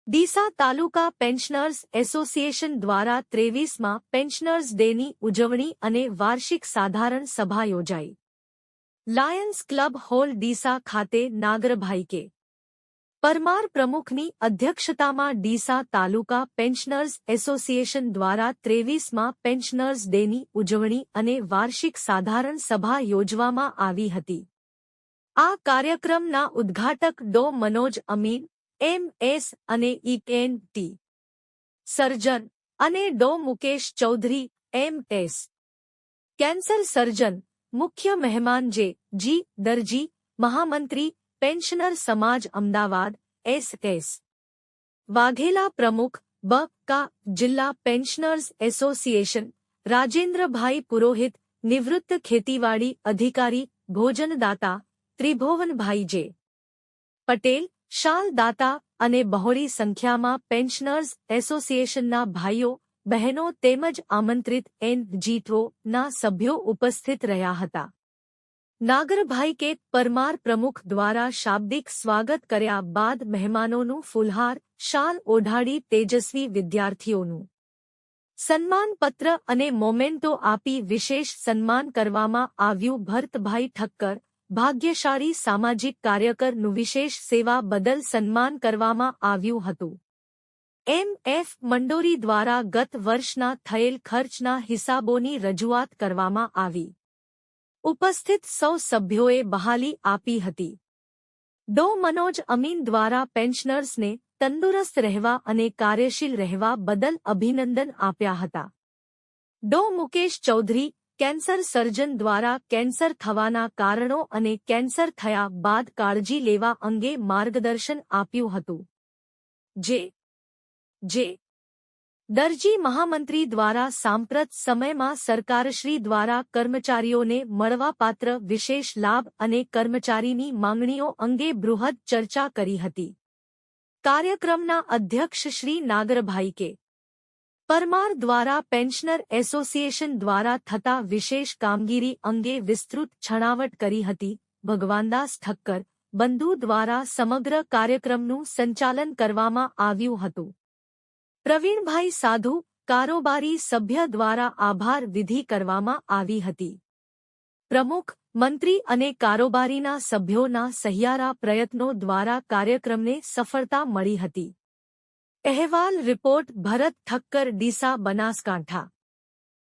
ડીસા તાલુકા pensioners association દ્વારા 23મા pensioners ડેની ઉજવણી અને વાર્ષિક સાધારણ સભા યોજાઈ. લાયન્સ ક્લબ હોલ ડીસા ખાતે નાગરભાઈ કે. પરમાર પ્રમુખની અધ્યક્ષતામાં ડીસા તાલુકા પેન્શનર્સ એસોસિએશન દ્વારા 23મા પેન્શનર્સ ડેની ઉજવણી અને વાર્ષિક સાધારણ સભા યોજવામાં આવી હતી. આ કાર્યક્રમના ઉદ્ઘાટક ડો મનોજ અમીન એમ.એસ. અને ઈ.એન.ટી. સર્જન અને ડો Mukesh Chaudhary MS. Cancer surgeon મુખ્ય મહેમાન જે.જી. દરજી મહામંત્રી પેન્શનર સમાજ અમદાવાદ એસ.એસ. વાઘેલા પ્રમુખ બ.કા. જિલ્લા પેન્શનર્સ એસોસિએશન રાજેન્દ્રભાઈ પુરોહિત નિવૃત્ત ખેતીવાડી અધિકારી ભોજનદાતા ત્રિભુવનભાઈ જે. પટેલ શાલદાતા અને બહોળી સંખ્યામાં પેન્શનર્સ એસોસિએશનના ભાઈઓ બહેનો તેમજ આમંત્રિત એન.જી.ના સભ્યો ઉપસ્થિત રહ્યા હતા. નાગરભાઈ કે પરમાર પ્રમુખ દ્વારા શાબ્દિક સ્વાગત કર્યા બાદ મહેમાનોનું ફુલહાર શાલ ઓઢાડી તેજસ્વી વિદ્યાર્થીઓનું સન્માનપત્ર અને મોમેન્ટો આપી વિશેષ સન્માન કરવામાં આવ્યું. ભરતભાઈ ઠક્કર ભાગ્યશાળી સામાજિક કાર્યકરનું વિશેષ સેવા બદલ સન્માન કરવામાં આવ્યું હતું. એમ.એફ. મંડોરી દ્વારા ગત વર્ષના થયેલ ખર્ચના હિસાબોની રજૂઆત કરવામાં આવી. ઉપસ્થિત સૌ સભ્યોએ બહાલી આપી હતી. ડો મનોજ અમીન દ્વારા પેન્શનર્સને તંદુરસ્ત રહેવા અને કાર્યશીલ રહેવા બદલ અભિનંદન આપ્યા હતા. ડો મુકેશ ચૌધરી કેન્સર સર્જન દ્વારા કેન્સર થવાના કારણો અને કેન્સર થયા બાદ કાળજી લેવા અંગે માર્ગદર્શન આપ્યું હતું. જે. દરજી મહામંત્રી દ્વારા સાંપ્રત સમયમાં સરકારશ્રી દ્વારા કર્મચારીઓને મળવાપાત્ર વિશેષ લાભ અને કર્મચારીની માંગણીઓ અંગે બૃહદ ચર્ચા કરી હતી. કાર્યક્રમના અધ્યક્ષ શ્રી નાગરભાઈ કે. પરમાર દ્વારા પેન્શનર એસોસિએશન દ્વારા થતા વિશેષ કામગીરી અંગે વિસ્તૃત છણાવટ કરી હતી. ભગવાનદાસ ઠક્કર બંધુ દ્વારા સમગ્ર કાર્યક્રમનું સંચાલન કરવામાં આવ્યું હતું. પ્રવીણભાઈ સાધુ કારોબારી સભ્ય દ્વારા આભાર વિધિ કરવામાં આવી હતી. પ્રમુખ મંત્રી અને કારોબારીના સભ્યોના સહિયારા પ્રયત્નો દ્વારા કાર્યક્રમને સફળતા મળી હતી. અહેવાલ રિપોર્ટ ભરત ઠક્કર ડીસા બનાસકાંઠા.